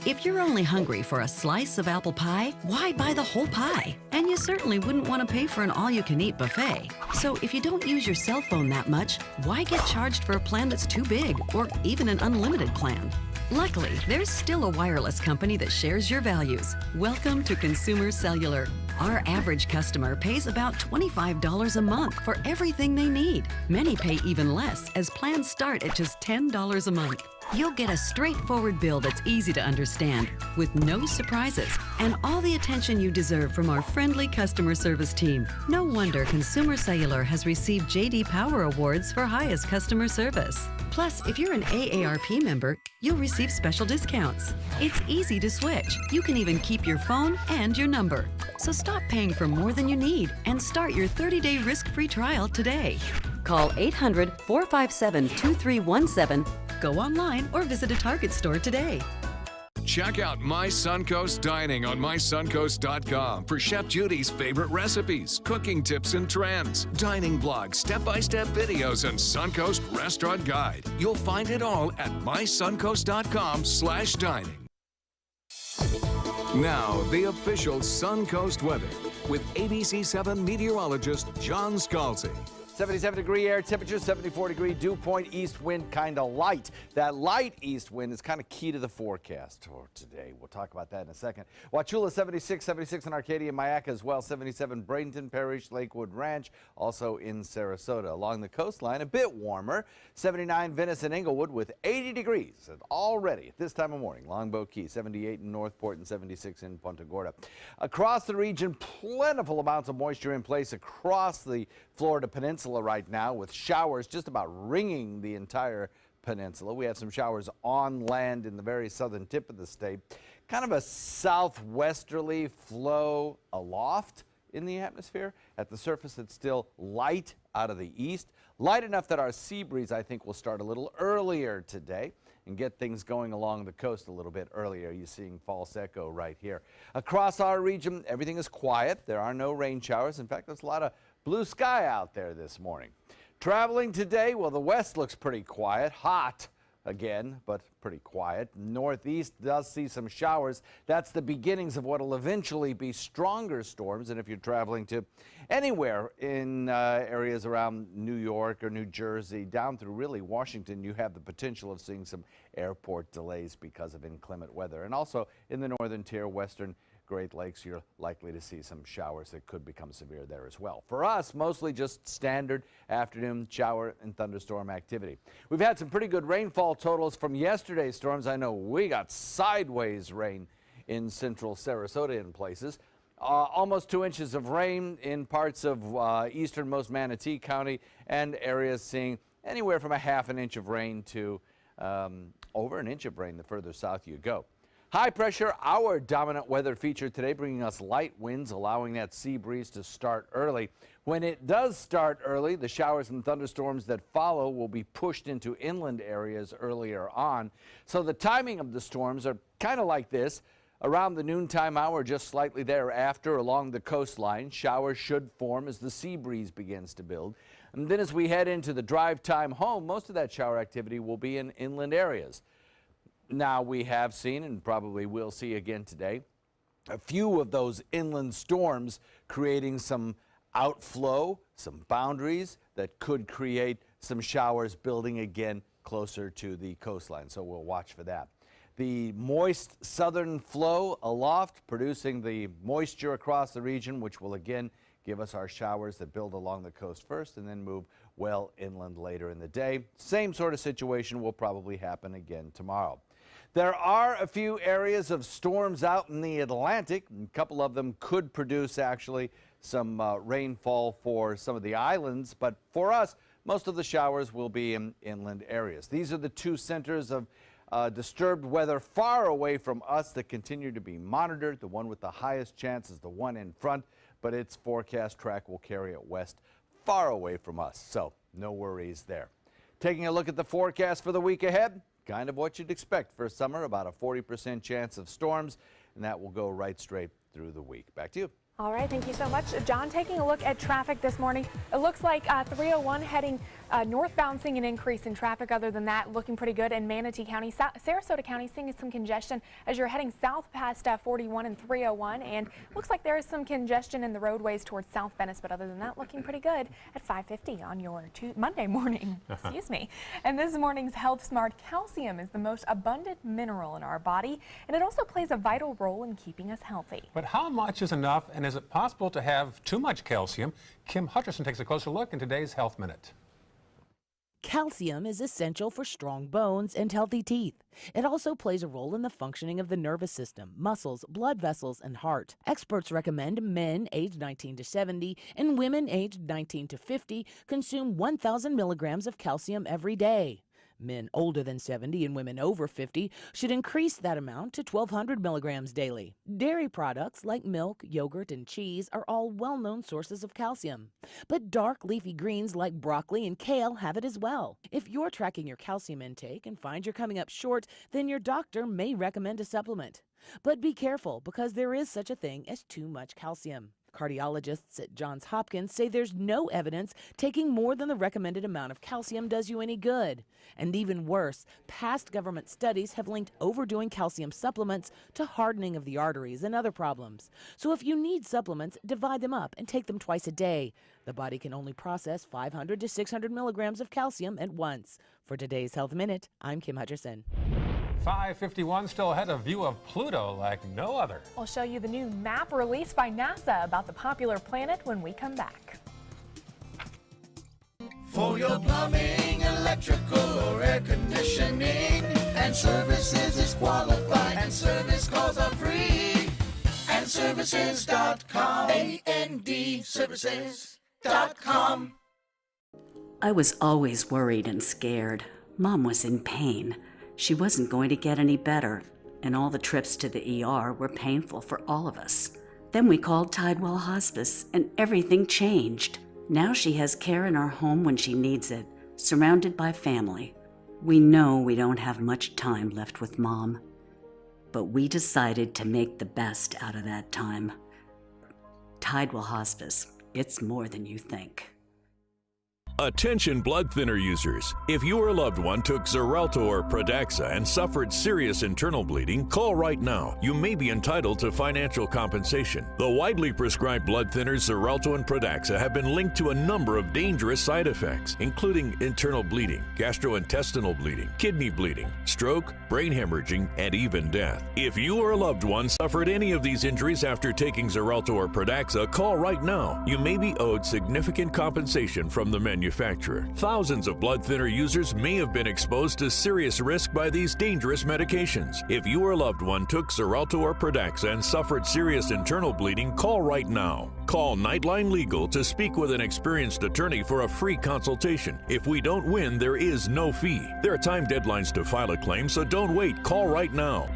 If you're only hungry for a slice of apple pie, why buy the whole pie? And you certainly wouldn't want to pay for an all-you-can-eat buffet. So if you don't use your cell phone that much, why get charged for a plan that's too big, or even an unlimited plan? Luckily, there's still a wireless company that shares your values. Welcome to Consumer Cellular. Our average customer pays about $25 a month for everything they need. Many pay even less, as plans start at just $10 a month. You'll get a straightforward bill that's easy to understand, with no surprises, and all the attention you deserve from our friendly customer service team. No wonder Consumer Cellular has received J.D. Power Awards for highest customer service. Plus, if you're an AARP member, you'll receive special discounts. It's easy to switch. You can even keep your phone and your number. So stop paying for more than you need and start your 30-day risk-free trial today. Call 800-457-2317, go online, or visit a Target store today.
Check out My Suncoast Dining on mysuncoast.com for Chef Judy's favorite recipes, cooking tips and trends, dining blogs, step-by-step videos, and Suncoast Restaurant Guide. You'll find it all at mysuncoast.com/dining. Now, the official Suncoast weather with ABC7 meteorologist John Scalzi.
77-degree air temperature, 74-degree dew point, east wind kind of light. That light east wind is kind of key to the forecast for today. We'll talk about that in a second. Wauchula 76, 76 in Arcadia and Mayaca as well, 77 Bradenton, Parrish, Lakewood Ranch, also in Sarasota. Along the coastline, a bit warmer, 79 Venice and Inglewood with 80 degrees already at this time of morning. Longboat Key, 78 in Northport and 76 in Punta Gorda. Across the region, plentiful amounts of moisture in place across the Florida Peninsula right now, with showers just about ringing the entire peninsula. We have some showers on land in the very southern tip of the state. Kind of a southwesterly flow aloft in the atmosphere. At the surface, it's still light out of the east. Light enough that our sea breeze, I think, will start a little earlier today and get things going along the coast a little bit earlier. You're seeing false echo right here. Across our region, everything is quiet. There are no rain showers. In fact, there's a lot of blue sky out there this morning. Traveling today, well, the west looks pretty quiet. Hot again, but pretty quiet. Northeast does see some showers. That's the beginnings of what will eventually be stronger storms. And if you're traveling to anywhere in areas around New York or New Jersey, down through really Washington, you have the potential of seeing some airport delays because of inclement weather. And also in the northern tier, western Great Lakes, you're likely to see some showers that could become severe there as well. For us, mostly just standard afternoon shower and thunderstorm activity. We've had some pretty good rainfall totals from yesterday's storms. I know we got sideways rain in central Sarasota in places. Almost 2 inches of rain in parts of easternmost Manatee County, and areas seeing anywhere from a half an inch of rain to over an inch of rain the further south you go. High pressure, our dominant weather feature today, bringing us light winds, allowing that sea breeze to start early. When it does start early, the showers and thunderstorms that follow will be pushed into inland areas earlier on. So the timing of the storms are kind of like this. Around the noontime hour, just slightly thereafter along the coastline, showers should form as the sea breeze begins to build. And then as we head into the drive time home, most of that shower activity will be in inland areas. Now, we have seen, and probably will see again today, a few of those inland storms creating some outflow, some boundaries that could create some showers building again closer to the coastline. So we'll watch for that. The moist southern flow aloft producing the moisture across the region, which will again give us our showers that build along the coast first and then move well inland later in the day. Same sort of situation will probably happen again tomorrow. There are a few areas of storms out in the Atlantic. A couple of them could produce actually some rainfall for some of the islands, but for us, Most of the showers will be in inland areas. These are the two centers of disturbed weather far away from us that continue to be monitored. The one with the highest chance is the one in front, but its forecast track will carry it west far away from us, so no worries there. Taking a look at the forecast for the week ahead, kind of what you'd expect for summer, about a 40% chance of storms, and that will go right straight through the week. Back to you.
All right, thank you so much. John, taking a look at traffic this morning, it looks like 301 heading northbound, seeing an increase in traffic. Other than that, looking pretty good in Manatee County. Sarasota County seeing some congestion as you're heading south past 41 and 301, and looks like there is some congestion in the roadways towards South Venice, but other than that, looking pretty good at 5:50 on your Monday morning. Excuse me. And this morning's Health Smart, calcium is the most abundant mineral in our body, and it also plays a vital role in keeping us healthy.
But how much is enough, and is it possible to have too much calcium? Kim Hutcherson takes a closer look in today's Health Minute.
Calcium is essential for strong bones and healthy teeth. It also plays a role in the functioning of the nervous system, muscles, blood vessels, and heart. Experts recommend men aged 19 to 70 and women aged 19 to 50 consume 1,000 milligrams of calcium every day. Men older than 70 and women over 50 should increase that amount to 1,200 milligrams daily. Dairy products like milk, yogurt, and cheese are all well-known sources of calcium. But dark leafy greens like broccoli and kale have it as well. If you're tracking your calcium intake and find you're coming up short, then your doctor may recommend a supplement. But be careful, because there is such a thing as too much calcium. Cardiologists at Johns Hopkins say there's no evidence taking more than the recommended amount of calcium does you any good. And even worse, past government studies have linked overdoing calcium supplements to hardening of the arteries and other problems. So if you need supplements, divide them up and take them twice a day. The body can only process 500 to 600 milligrams of calcium at once. For today's Health Minute, I'm Kim Hutcherson.
5:51, still ahead, a view of Pluto like no other.
We'll show you the new map released by NASA about the popular planet when we come back.
For your plumbing, electrical, or air conditioning, and services is qualified, and service calls are free. And services.com, A-N-D, services.com.
I was always worried and scared. Mom was in pain. She wasn't going to get any better, and all the trips to the ER were painful for all of us. Then we called Tidewell Hospice, and everything changed. Now she has care in our home when she needs it, surrounded by family. We know we don't have much time left with Mom, but we decided to make the best out of that time. Tidewell Hospice, it's more than you think.
Attention blood thinner users. If your loved one took Xarelto or Pradaxa and suffered serious internal bleeding, call right now. You may be entitled to financial compensation. The widely prescribed blood thinners Xarelto and Pradaxa have been linked to a number of dangerous side effects, including internal bleeding, gastrointestinal bleeding, kidney bleeding, stroke, brain hemorrhaging, and even death. If you or a loved one suffered any of these injuries after taking Xarelto or Pradaxa, call right now. You may be owed significant compensation from the manufacturer. Thousands of blood thinner users may have been exposed to serious risk by these dangerous medications. If you or a loved one took Xarelto or Pradaxa and suffered serious internal bleeding, call right now. Call Nightline Legal to speak with an experienced attorney for a free consultation. If we don't win, there is no fee. There are time deadlines to file a claim, so don't wait. Call right now.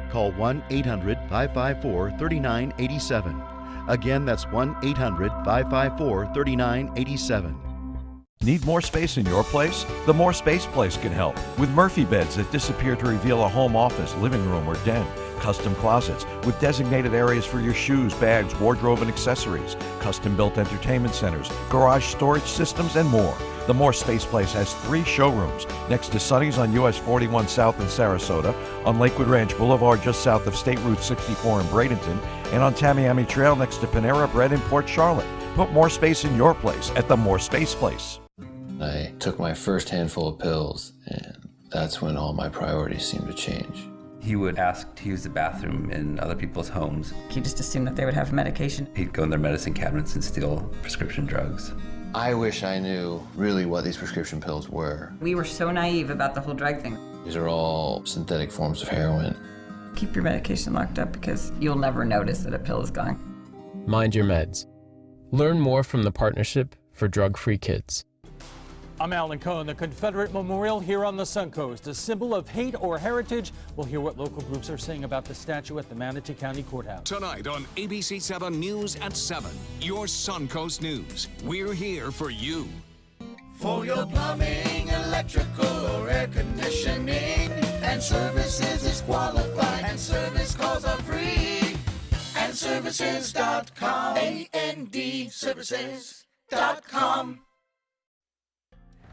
Call 1-800-554-3987. Again, that's 1-800-554-3987.
Need more space in your place? The More Space Place can help. With Murphy beds that disappear to reveal a home office, living room, or den. Custom closets with designated areas for your shoes, bags, wardrobe, and accessories. Custom-built entertainment centers, garage storage systems, and more. The More Space Place has 3 showrooms next to Sunny's on US 41 South in Sarasota, on Lakewood Ranch Boulevard just south of State Route 64 in Bradenton, and on Tamiami Trail next to Panera Bread in Port Charlotte. Put more space in your place at the More Space Place.
I took my first handful of pills, and that's when all my priorities seemed to change.
He would ask to use the bathroom in other people's homes.
He just assumed that they would have medication.
He'd go in their medicine cabinets and steal prescription drugs.
I wish I knew really what these prescription pills were.
We were so naive about the whole drug thing.
These are all synthetic forms of heroin.
Keep your medication locked up because you'll never notice that a pill is gone.
Mind your meds. Learn more from the Partnership for Drug-Free Kids.
I'm Alan Cohn. The Confederate Memorial here on the Suncoast, a symbol of hate or heritage. We'll hear what local groups are saying about the statue at the Manatee County Courthouse.
Tonight on ABC 7 News at 7, your Suncoast News. We're here for you.
For your plumbing, electrical, or air conditioning, and services is qualified, and service calls are free. And services.com. ANDservices.com.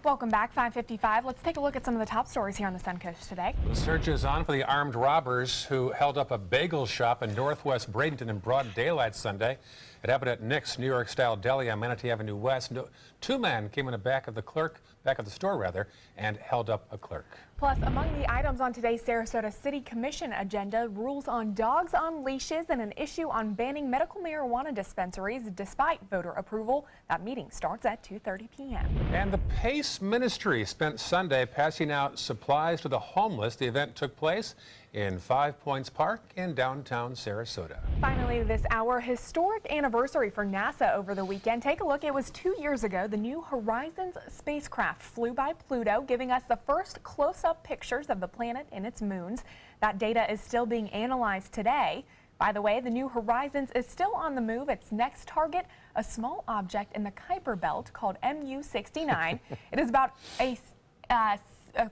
Welcome back, 5:55. Let's take a look at some of the top stories here on the Suncoast today.
The search is on for the armed robbers who held up a bagel shop in northwest Bradenton in broad daylight Sunday. It happened at Nick's New York-style deli on Manatee Avenue West. Two men came in the back of the store, and held up a clerk.
Plus, among the items on today's Sarasota City Commission agenda, rules on dogs on leashes and an issue on banning medical marijuana dispensaries despite voter approval. That meeting starts at 2:30 p.m.
And the Pace Ministry spent Sunday passing out supplies to the homeless. The event took place in 5 Points Park in downtown Sarasota.
Finally, this hour, historic anniversary for NASA over the weekend. Take a look. It was 2 years ago the New Horizons spacecraft flew by Pluto, giving us the first close-up pictures of the planet and its moons. That data is still being analyzed today. By the way, the New Horizons is still on the move. Its next target, a small object in the Kuiper Belt called MU-69. It is about a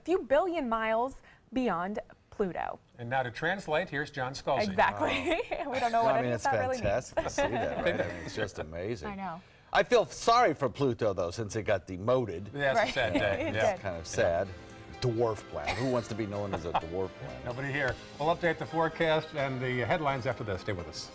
few billion miles beyond Pluto.
And now to translate, here's John Scalzi.
Exactly. We don't know what any of that really means.
It's fantastic to see that, right? I mean, it's just amazing.
I know.
I feel sorry for Pluto, though, since it got demoted.
Yeah, it's a sad day.
It's kind of sad. Dwarf planet. Who wants to be known as a dwarf planet?
Nobody here. We'll update the forecast and the headlines after this. Stay with us.